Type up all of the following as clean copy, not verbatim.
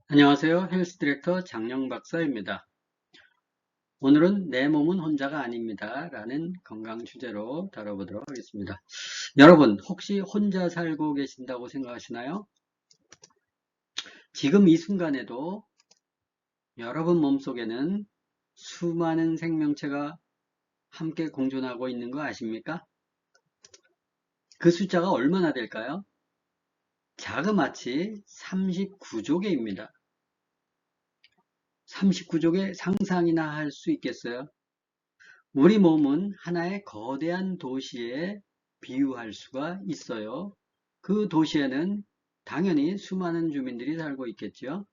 안녕하세요. 헬스 디렉터 장영 박사입니다. 오늘은 내 몸은 혼자가 아닙니다. 라는 건강 주제로 다뤄보도록 하겠습니다. 여러분, 혹시 혼자 살고 계신다고 생각하시나요? 지금 이 순간에도 여러분 몸속에는 수많은 생명체가 함께 공존하고 있는 거 아십니까? 그 숫자가 얼마나 될까요? 자그마치 39조 개입니다. 39조 개 상상이나 할 수 있겠어요? 우리 몸은 하나의 거대한 도시에 비유할 수가 있어요. 그 도시에는 당연히 수많은 주민들이 살고 있겠죠.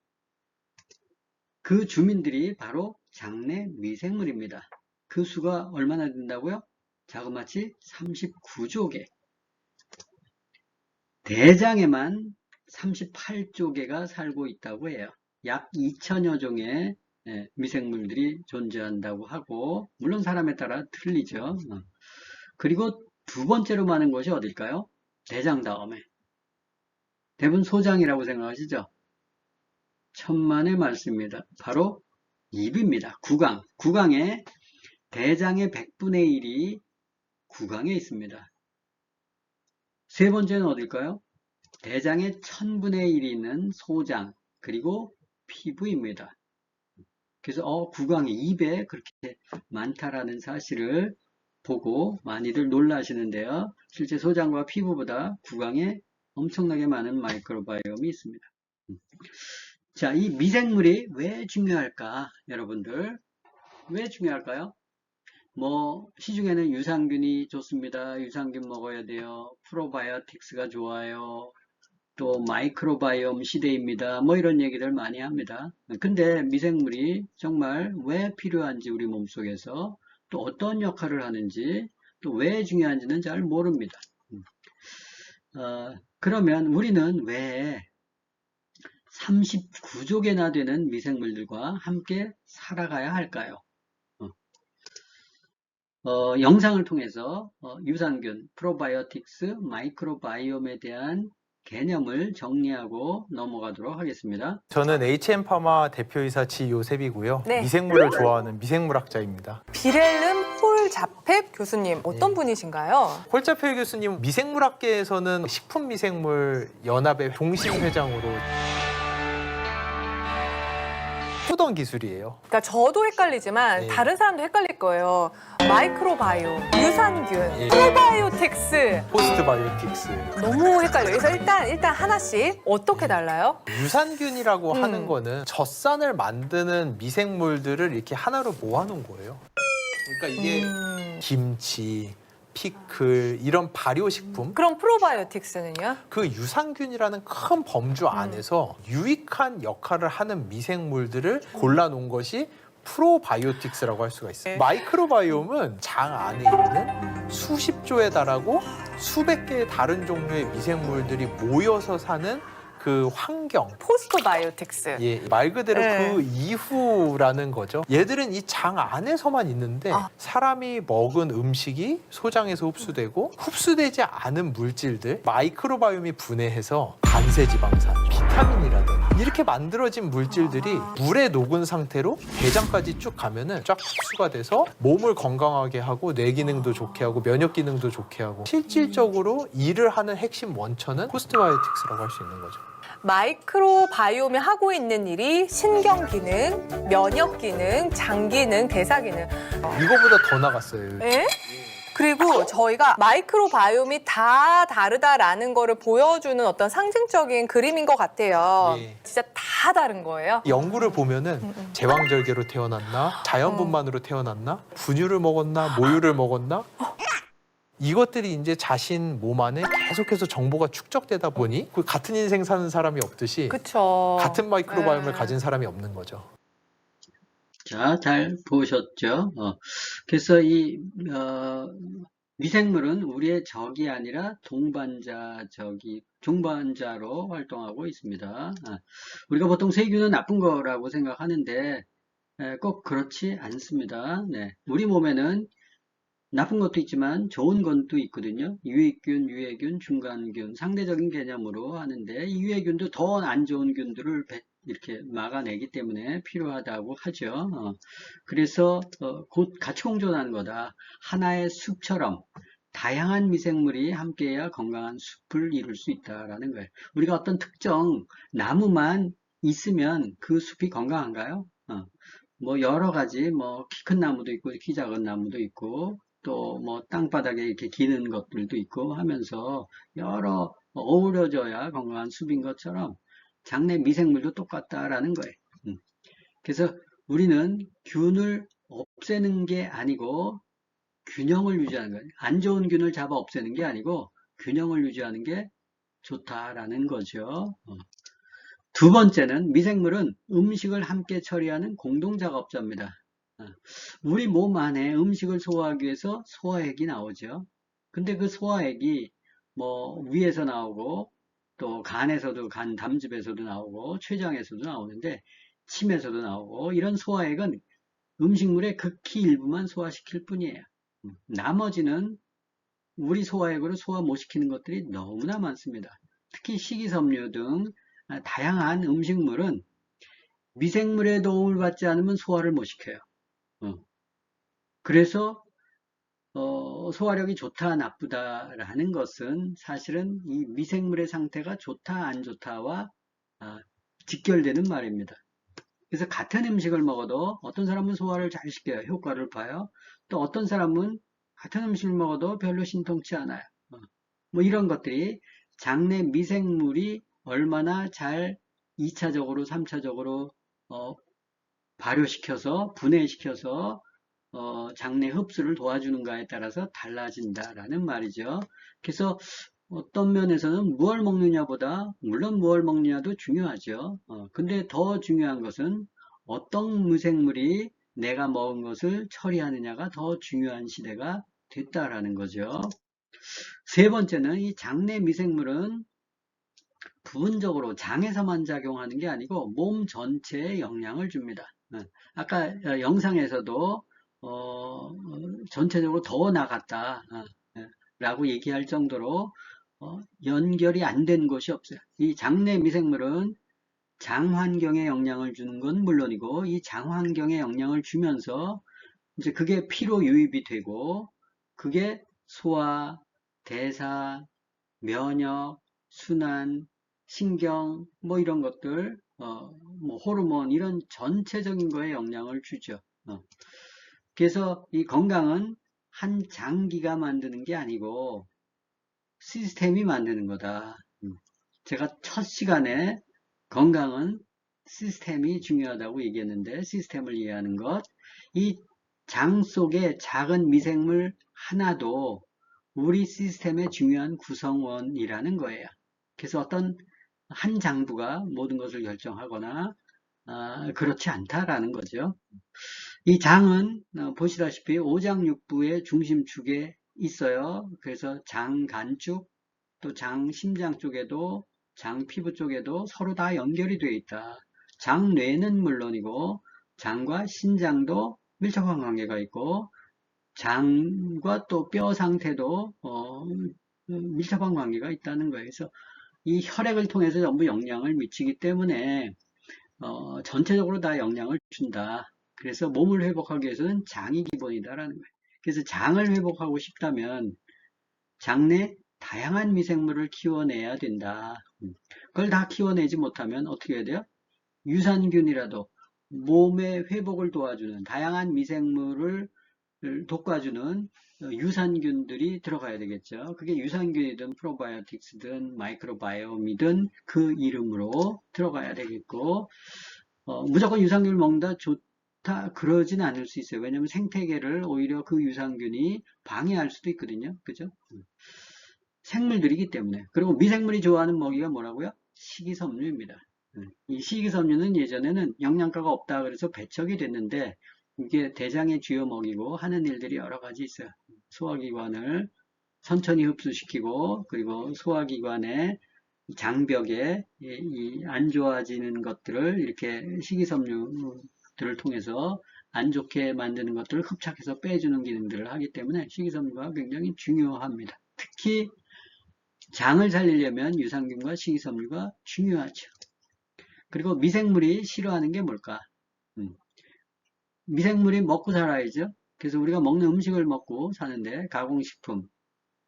그 주민들이 바로 장내 미생물입니다. 그 수가 얼마나 된다고요? 자그마치 39조 개. 대장에만 38조 개가 살고 있다고 해요. 약 2천여 종의 미생물들이 존재한다고 하고, 물론 사람에 따라 틀리죠. 그리고 두 번째로 많은 것이 어딜까요? 대장 다음에. 대부분 소장이라고 생각하시죠? 천만의 말씀입니다. 바로 입입니다. 구강. 구강에 대장의 100분의 1이 구강에 있습니다. 세 번째는 어딜까요? 대장의 1000분의 1이 있는 소장, 그리고 피부입니다. 그래서 구강에 입에 그렇게 많다라는 사실을 보고 많이들 놀라시는데요. 실제 소장과 피부보다 구강에 엄청나게 많은 마이크로바이옴이 있습니다. 자, 이 미생물이 왜 중요할까? 여러분들, 왜 중요할까요? 시중에는 유산균이 좋습니다. 유산균 먹어야 돼요. 프로바이오틱스가 좋아요. 또 마이크로바이옴 시대입니다. 이런 얘기를 많이 합니다. 근데 미생물이 정말 왜 필요한지 우리 몸속에서 또 어떤 역할을 하는지 또 왜 중요한지는 잘 모릅니다. 그러면 우리는 왜 39조 개나 되는 미생물들과 함께 살아가야 할까요? 영상을 통해서 유산균, 프로바이오틱스, 마이크로바이옴에 대한 개념을 정리하고 넘어가도록 하겠습니다. 저는 HM파마 대표이사 지요셉이고요. 네. 미생물을 좋아하는 미생물학자입니다. 비렐름 홀자펩 교수님 어떤 분이신가요? 홀자펠 교수님 미생물학계에서는 식품미생물 연합의 동시회장으로 후던 기술이에요. 그러니까 저도 헷갈리지만 네. 다른 사람도 헷갈릴 거예요. 마이크로바이옴, 유산균, 예. 프로바이오틱스 포스트바이오틱스. 너무 헷갈려요. 그래서 일단 하나씩 어떻게 달라요? 유산균이라고 하는 거는 젖산을 만드는 미생물들을 이렇게 하나로 모아놓은 거예요. 그러니까 이게 김치, 피클 이런 발효식품, 그럼 프로바이오틱스는요? 그 유산균이라는 큰 범주 안에서 유익한 역할을 하는 미생물들을 골라놓은 것이 프로바이오틱스라고 할 수가 있어요. 네. 마이크로바이옴은 장 안에 있는 수십 조에 달하고 수백 개의 다른 종류의 미생물들이 모여서 사는 그 환경, 포스트바이오틱스. 예, 말 그대로 네. 그 이후라는 거죠. 얘들은 이 장 안에서만 있는데 사람이 먹은 음식이 소장에서 흡수되고 흡수되지 않은 물질들, 마이크로바이옴이 분해해서 간세지방산, 비타민이라든지 이렇게 만들어진 물질들이 물에 녹은 상태로 대장까지 쭉 가면은 쫙 흡수가 돼서 몸을 건강하게 하고 뇌 기능도 좋게 하고 면역 기능도 좋게 하고 실질적으로 일을 하는 핵심 원천은 포스트바이오틱스라고 할 수 있는 거죠. 마이크로바이옴이 하고 있는 일이 신경 기능, 면역 기능, 장 기능, 대사 기능. 이거보다 더 나갔어요. 예? 그리고 저희가 마이크로바이옴이 다 다르다라는 거를 보여주는 어떤 상징적인 그림인 것 같아요. 예. 진짜 다 다른 거예요. 연구를 보면은 제왕절개로 태어났나, 자연분만으로 태어났나, 분유를 먹었나, 모유를 먹었나, 이것들이 이제 자신 몸 안에 계속해서 정보가 축적되다 보니 그 같은 인생 사는 사람이 없듯이 그쵸. 같은 마이크로바이옴을 네. 가진 사람이 없는 거죠. 자, 잘 보셨죠? 그래서 이 미생물은 우리의 적이 아니라 동반자로 활동하고 있습니다. 우리가 보통 세균은 나쁜 거라고 생각하는데 꼭 그렇지 않습니다. 네, 우리 몸에는 나쁜 것도 있지만 좋은 것도 있거든요. 유익균, 유해균, 중간균, 상대적인 개념으로 하는데 이 유해균도 더 안 좋은 균들을 이렇게 막아내기 때문에 필요하다고 하죠. 그래서 곧 같이 공존하는 거다. 하나의 숲처럼 다양한 미생물이 함께해야 건강한 숲을 이룰 수 있다라는 거예요. 우리가 어떤 특정 나무만 있으면 그 숲이 건강한가요? 뭐 여러 가지 뭐 키 큰 나무도 있고 키 작은 나무도 있고 또 뭐 땅바닥에 이렇게 기는 것들도 있고 하면서 여러 어우러져야 건강한 숲인 것처럼 장내 미생물도 똑같다라는 거예요. 그래서 우리는 균을 없애는 게 아니고 균형을 유지하는 거예요. 안 좋은 균을 잡아 없애는 게 아니고 균형을 유지하는 게 좋다라는 거죠. 두 번째는 미생물은 음식을 함께 처리하는 공동작업자입니다. 우리 몸 안에 음식을 소화하기 위해서 소화액이 나오죠. 근데 그 소화액이 뭐 위에서 나오고 또 간에서도 간 담즙에서도 나오고 췌장에서도 나오는데 침에서도 나오고 이런 소화액은 음식물의 극히 일부만 소화시킬 뿐이에요. 나머지는 우리 소화액으로 소화 못 시키는 것들이 너무나 많습니다. 특히 식이섬유 등 다양한 음식물은 미생물의 도움을 받지 않으면 소화를 못 시켜요. 그래서 소화력이 좋다 나쁘다라는 것은 사실은 이 미생물의 상태가 좋다 안 좋다와 직결되는 말입니다. 그래서 같은 음식을 먹어도 어떤 사람은 소화를 잘 시켜요. 효과를 봐요. 또 어떤 사람은 같은 음식을 먹어도 별로 신통치 않아요. 뭐 이런 것들이 장내 미생물이 얼마나 잘 2차적으로 3차적으로 발효시켜서 분해시켜서 장내 흡수를 도와주는가에 따라서 달라진다라는 말이죠. 그래서 어떤 면에서는 무얼 먹느냐보다 물론 무얼 먹느냐도 중요하죠. 근데 더 중요한 것은 어떤 미생물이 내가 먹은 것을 처리하느냐가 더 중요한 시대가 됐다라는 거죠. 세 번째는 이 장내 미생물은 부분적으로 장에서만 작용하는 게 아니고 몸 전체에 영향을 줍니다. 아까 영상에서도 전체적으로 더 나갔다 라고 얘기할 정도로 연결이 안 된 곳이 없어요. 이 장내 미생물은 장 환경에 영향을 주는 건 물론이고 이 장 환경에 영향을 주면서 이제 그게 피로 유입이 되고 그게 소화, 대사, 면역, 순환, 신경 뭐 이런 것들 뭐 호르몬 이런 전체적인 거에 영향을 주죠. 그래서 이 건강은 한 장기가 만드는 게 아니고 시스템이 만드는 거다. 제가 첫 시간에 건강은 시스템이 중요하다고 얘기했는데 시스템을 이해하는 것. 이 장 속에 작은 미생물 하나도 우리 시스템의 중요한 구성원이라는 거예요. 그래서 어떤 한 장부가 모든 것을 결정하거나 그렇지 않다라는 거죠. 이 장은 보시다시피 오장육부의 중심축에 있어요. 그래서 장 간축 또 장 심장 쪽에도 장 피부 쪽에도 서로 다 연결이 되어 있다. 장 뇌는 물론이고 장과 신장도 밀접한 관계가 있고 장과 또 뼈 상태도 밀접한 관계가 있다는 거예요. 그래서 이 혈액을 통해서 전부 영향을 미치기 때문에 전체적으로 다 영향을 준다. 그래서 몸을 회복하기 위해서는 장이 기본이다라는 거예요. 그래서 장을 회복하고 싶다면 장내 다양한 미생물을 키워내야 된다. 그걸 다 키워내지 못하면 어떻게 해야 돼요? 유산균이라도 몸의 회복을 도와주는 다양한 미생물을 돋궈주는 유산균들이 들어가야 되겠죠. 그게 유산균이든 프로바이오틱스든 마이크로바이옴이든 그 이름으로 들어가야 되겠고 무조건 유산균을 먹는다 좋다 그러진 않을 수 있어요. 왜냐하면 생태계를 오히려 그 유산균이 방해할 수도 있거든요. 그죠? 생물들이기 때문에. 그리고 미생물이 좋아하는 먹이가 뭐라고요? 식이섬유입니다. 이 식이섬유는 예전에는 영양가가 없다 그래서 배척이 됐는데 이게 대장의 주요 먹이고 하는 일들이 여러 가지 있어요. 소화기관을 천천히 흡수시키고 그리고 소화기관의 장벽에 이 안 좋아지는 것들을 이렇게 식이섬유들을 통해서 안 좋게 만드는 것들을 흡착해서 빼주는 기능들을 하기 때문에 식이섬유가 굉장히 중요합니다. 특히 장을 살리려면 유산균과 식이섬유가 중요하죠. 그리고 미생물이 싫어하는 게 뭘까? 미생물이 먹고 살아야죠. 그래서 우리가 먹는 음식을 먹고 사는데 가공식품,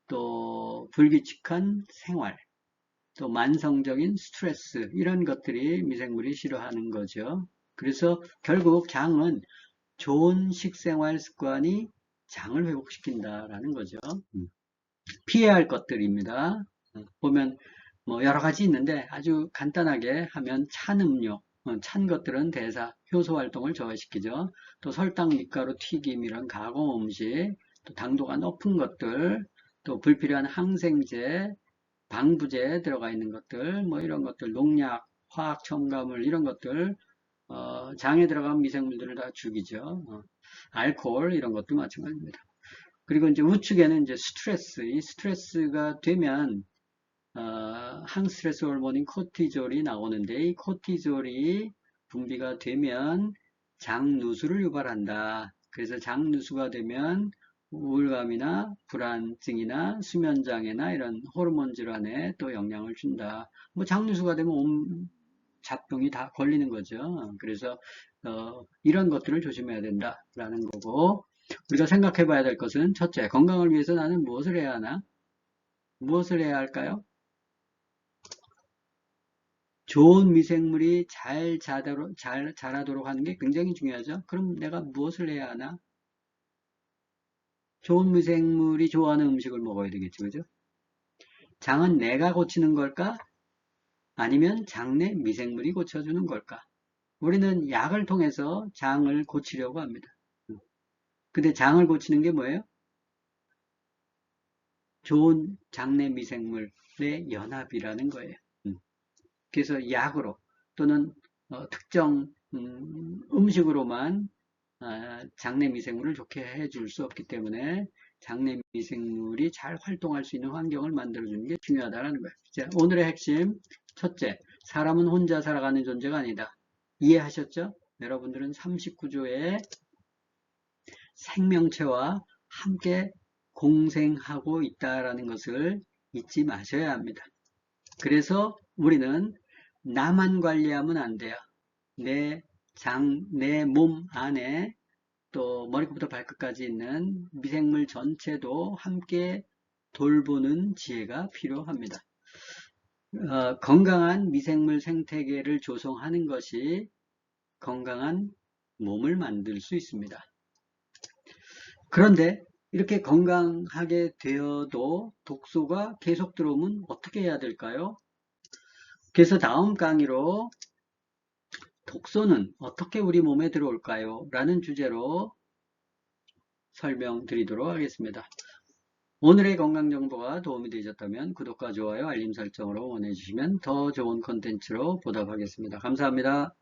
또 불규칙한 생활, 또 만성적인 스트레스 이런 것들이 미생물이 싫어하는 거죠. 그래서 결국 장은 좋은 식생활 습관이 장을 회복시킨다라는 거죠. 피해야 할 것들입니다. 보면 뭐 여러 가지 있는데 아주 간단하게 하면 찬 음료, 찬 것들은 대사, 효소 활동을 저하시키죠. 또 설탕, 밀가루, 튀김 이런 가공 음식, 또 당도가 높은 것들, 또 불필요한 항생제, 방부제 들어가 있는 것들, 뭐 이런 것들, 농약, 화학 첨가물 이런 것들, 장에 들어간 미생물들을 다 죽이죠. 알코올 이런 것도 마찬가지입니다. 그리고 이제 우측에는 이제 스트레스, 이 스트레스가 되면 항스트레스 호르몬인 코티졸이 나오는데 이 코티졸이 분비가 되면 장누수를 유발한다. 그래서 장누수가 되면 우울감이나 불안증이나 수면장애나 이런 호르몬 질환에 또 영향을 준다. 뭐 장누수가 되면 온 잡병이 다 걸리는 거죠. 그래서 이런 것들을 조심해야 된다라는 거고 우리가 생각해 봐야 될 것은 첫째, 건강을 위해서 나는 무엇을 해야 하나? 무엇을 해야 할까요? 좋은 미생물이 잘 자라도록 하는 게 굉장히 중요하죠. 그럼 내가 무엇을 해야 하나? 좋은 미생물이 좋아하는 음식을 먹어야 되겠죠. 그죠? 장은 내가 고치는 걸까? 아니면 장내 미생물이 고쳐주는 걸까? 우리는 약을 통해서 장을 고치려고 합니다. 근데 장을 고치는 게 뭐예요? 좋은 장내 미생물의 연합이라는 거예요. 그래서 약으로 또는 특정 음식으로만 장내 미생물을 좋게 해줄 수 없기 때문에 장내 미생물이 잘 활동할 수 있는 환경을 만들어주는 게 중요하다는 거예요. 자, 오늘의 핵심 첫째, 사람은 혼자 살아가는 존재가 아니다. 이해하셨죠? 여러분들은 39조의 생명체와 함께 공생하고 있다는 것을 잊지 마셔야 합니다. 그래서 우리는 나만 관리하면 안 돼요. 내 몸 안에 또 머리부터 발끝까지 있는 미생물 전체도 함께 돌보는 지혜가 필요합니다. 건강한 미생물 생태계를 조성하는 것이 건강한 몸을 만들 수 있습니다. 그런데 이렇게 건강하게 되어도 독소가 계속 들어오면 어떻게 해야 될까요? 그래서 다음 강의로 독소는 어떻게 우리 몸에 들어올까요? 라는 주제로 설명드리도록 하겠습니다. 오늘의 건강정보가 도움이 되셨다면 구독과 좋아요, 알림 설정으로 응원해 주시면 더 좋은 콘텐츠로 보답하겠습니다. 감사합니다.